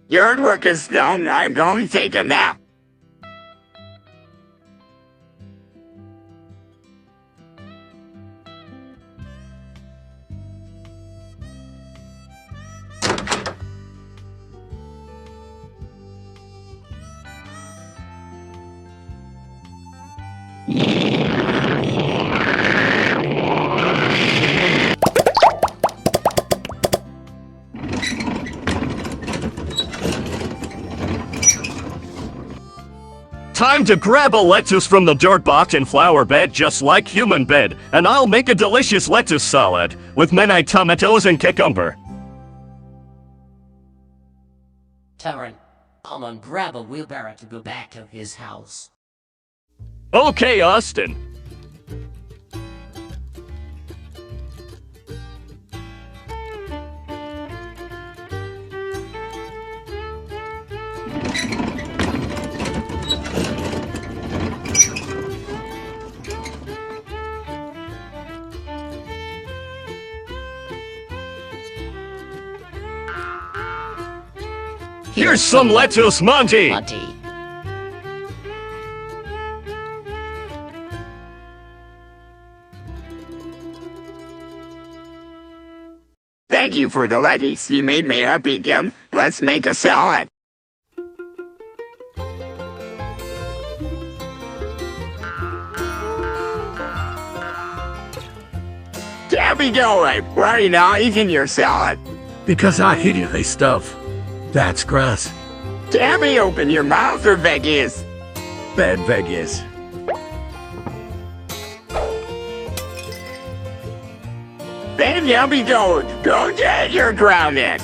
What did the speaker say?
Your work is done. I'm going to take a nap. Time to grab a lettuce from the dirt box and flower bed just like human bed, and I'll make a delicious lettuce salad with many tomatoes and cucumber. Tyrant, come on, grab a wheelbarrow to go back to his house. Okay, Austin. Here's some lettuce, Monty! Thank you for the lettuce. You made me happy, Kim. Let's make a salad. Gabby, go away. Why are you not eating your salad? Because I hate this stuff. That's gross. Gabby, open your mouth or Vegas. Bad Vegas. Then Gabby, don't. Go, Dad, you're grounded.